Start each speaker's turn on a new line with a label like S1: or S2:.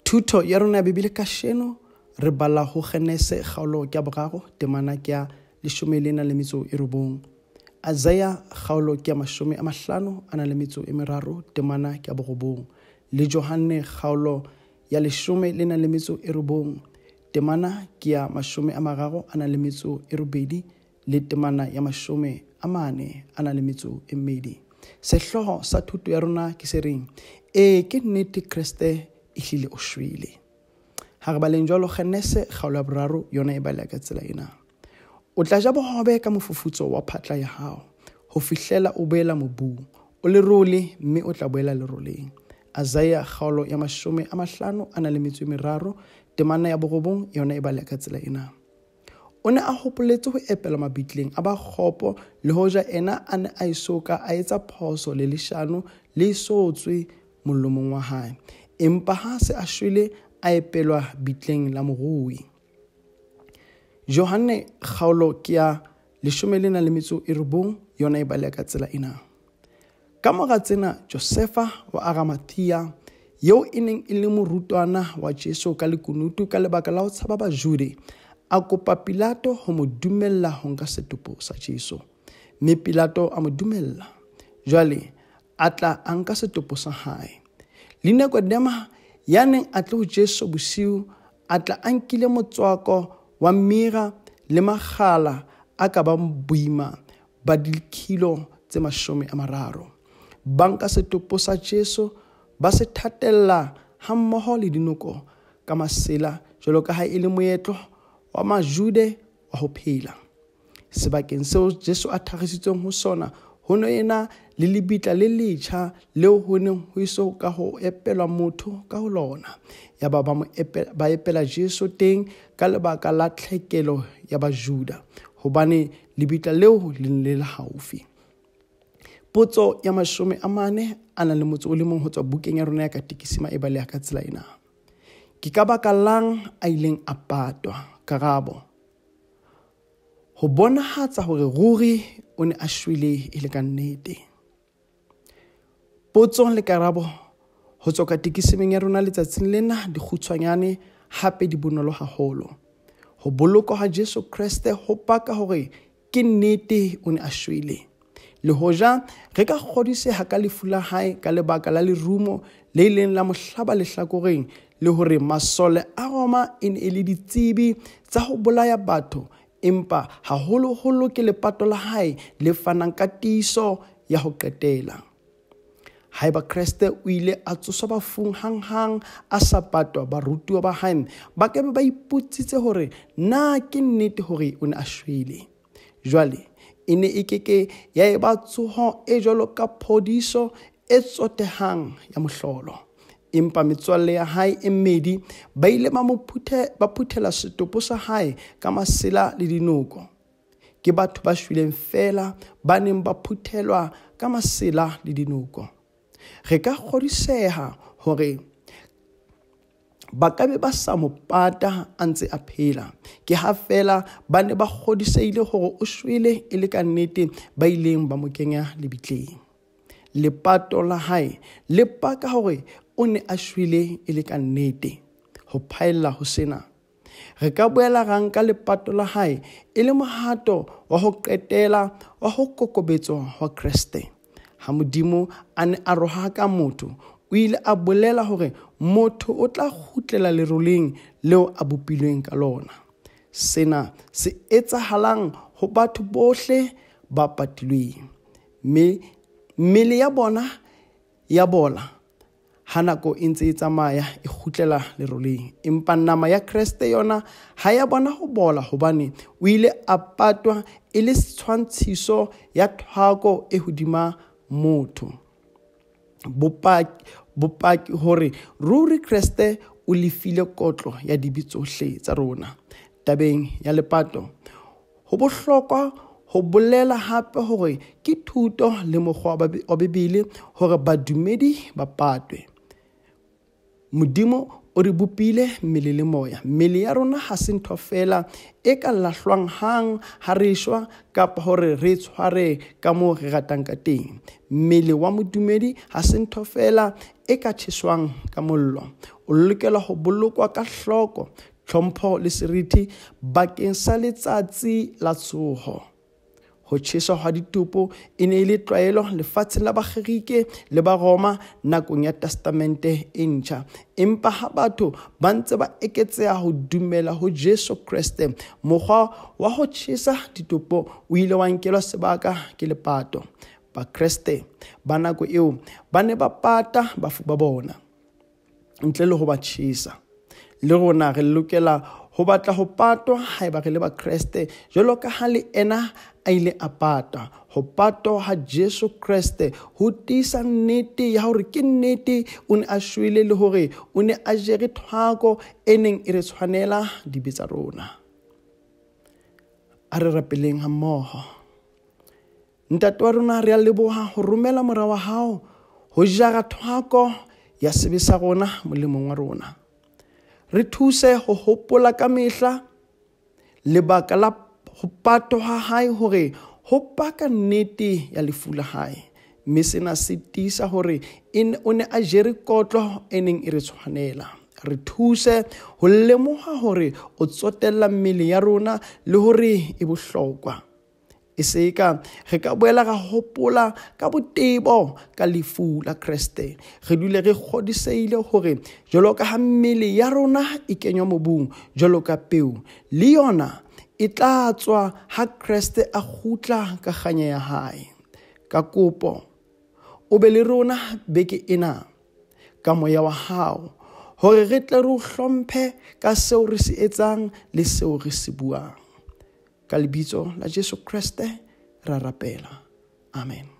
S1: Thuto ya rona ya Bibele kasheno re bala ho Genese kgaolo ya 3 temana ke ya 19. Isaiah kgaolo ke ya 53 temana ke ya 9. Le Johane kgaolo ya 19 temana ke ya 32 le temana ya 42. Sehloho sa thuto ya rona ke se reng? Ke nnete Kriste ehlile o shwele. Ha re baleng jwalo Genese kgaolo ya 3 yona e bala ka tsela ena. O tla ja bohobe ka mofufutso wa phatla ya hao ho fihlela o boela mobung, o le role mme o tla boela leroleng. Isaiah kgaolo ya 53 temana ya 9 yona e bala ka tsela ena. O ne a hopoletse ho epela mabitleng a bakgopo le hoja ena a ne a isoka a etsa phoso le leshano le isotswe mollomong wa hae, empa ha se a shwele a epelwa bitleng la morui. Johane kgaolo ke ya 19 yona e bala ka tsela ena. Ka mora tsena Josefa wa Arimathea yeo e neng e le morutwana wa Jesu ka lekunutu ka lebaka la ho tshaba Bajude, a kopa Pilato ho mo dumella ho nka setopo sa Jesu. Mme Pilato a mo dumella. Jwale a tla a nka setopo sa hae. Le Nikodema ya neng a tle ho Jesu bosiu a tla a nkile motswako wa mira le makgala a ka bang boima ba dikilo tse 30. Ba nka setopo sa Jesu ba se thatella hammoho le dinoko ka masela jwalo ka ha e le moetlo wa Majude wa ho phela. Sebakeng seo Jesu a thagisitsweng ho sona ho no ena le lebitla le letjha leo ho neng ho iso ka ho epelwa motho ka ho lona. Ya ba epela Jesu teng ka lebaka la tlhekelo ya Bajuda, hobane lebitla leo le le haufi. Potso ya 41 ho tswa bukeng ya rona ya Katekisima e baleha ka tsela ena. Ke ka baka lang a ileng a patwa? Karabo: ho bonahatsa hore ruri o ne a shwele e le ka nnete. Potso le karabo ho tswa Katekisimeng ya rona letsatsing lena di kgutshwanyane hape di bonolo haholo. Ho bolokwa ha Jesu Kriste ho paka hore ke nnete o ne a shwele. Le hoja re ka kgodiseha ka lefu la hae ka lebaka la lerumo le ileng la mo hlaba lehlakoreng, le hore masole a Roma e ne e le ditsebi tsa ho bolaya batho, empa haholoholo ke lepato la hae le fanang ka tiiso ya ho qetela. Haeba Kriste o ile a tsoswa bafung hanghang a sa patwa, barutuwa ba hae ba ka be ba iputsitse hore na ke nnete hore o ne a shwele. Jwale e ne e keke ya eba tsoho e jwalo ka phodiso e tsotehang ya mohlolo. Empa metswalle ya hae e mmedi ba ile ba phuthela setopo sa hae ka masela le dinoko. Ke batho ba shwileng fela ba neng ba phuthelwa ka masela le dinoko. Re ka kgodiseha hore ba ka be ba sa mo pata a ntse a phela, ke ha fela ba ne ba kgodisehile hore o shwele e le ka nnete ba ileng ba mo kenya lebitleng. Lepato la hae le paka hore o ne a shwele e le ka nnete. Ho phaella ho sena, re ka boela ra nka lepato la hae e le mohato wa ho qetela wa ho kokobetswa wa Kriste. Ha Modimo a ne a roha ka motho, o ile a bolela hore motho o tla kgutlela leroleng leo a bopilweng ka lona. Sena se etsahalang ho batho bohle ba patilweng. Mmele ya bona ya bola ha nako e ntse e tsamaya e kgutlela leroleng, empa nama ya Kriste yona ha ya bona ho bola, hobane o ile a patwa e le tshwantshiso ya thwako e hodima motho. Bopaki hore ruri Kriste o lefile kotlo ya dibi tsohle tsa rona. Tabeng ya lepato ho bohlokwa ho bolela hape hore ke thuto le mokgwa wa Bibele hore badumedi ba patwe. Modimo o re bopile mmele le moya. Mmele ya rona ha se ntho fela e ka lahlwang hang ha re shwa kapa hore re tshware ka moo re ratang ka teng. Mmele wa modumedi ha se ntho fela e ka tjheswang ka mollo. O lokela ho bolokwa ka hloko, tlhompho le seriti bakeng sa letsatsi la tsoho. Ho tjheswa ha ditopo e ne le tlwaelo lefatsheng la Bakgerike le Baroma nakong ya Testamente e Ntjha. Empa ha batho ba ntse ba eketseha ho dumela ho Jesu Kriste, mokgwa wa ho tjhesa ditopo o ile wa nkelwa sebaka ke lepato. Bakreste ba nako eo ba ne ba pata bafu ba bona ntle le ho ba tjhesa. Le rona re lokela ho batla ho patwa haeba re le Bakreste jwalo ka ha le ena a ile a pata. Ho patwa ha Jesu Kriste ho tiisa nnete ya hore ke nnete o ne a shwele le hore o ne a jere thwako e neng e re tshwanela dibe tsa rona. A re rapeleng ha mmoho. Ntate wa rona re a leboha ho romela mora wa hao ho jara thwako ya sebe sa rona molemong wa rona. Re thuse ho hopola ka mehla lebaka la ho patwa ha hae hore ho paka nnete ya lefu la hae, mme sena se tiisa hore o ne a jere kotlo e neng e re tshwanela. Re thuse ho lemoha hore o tsotella mmele ya rona le hore e bohlokwa. E seka re ka boela ra hopola ka botebo ka lefu la Kriste. Re dule re kgodiseile hore jwalo ka ha mmele ya rona e kenywa mobung jwalo ka peo, le yona e tla tswa ha Kriste a kgutla ka kganya ya hae. Ka kopo o be le rona beke ena ka moya wa hao hore re tle re o hlomphe ka seo re se etsang le seo re se buang. Ka lebitso la Jesu Kriste ra rapela. Amen.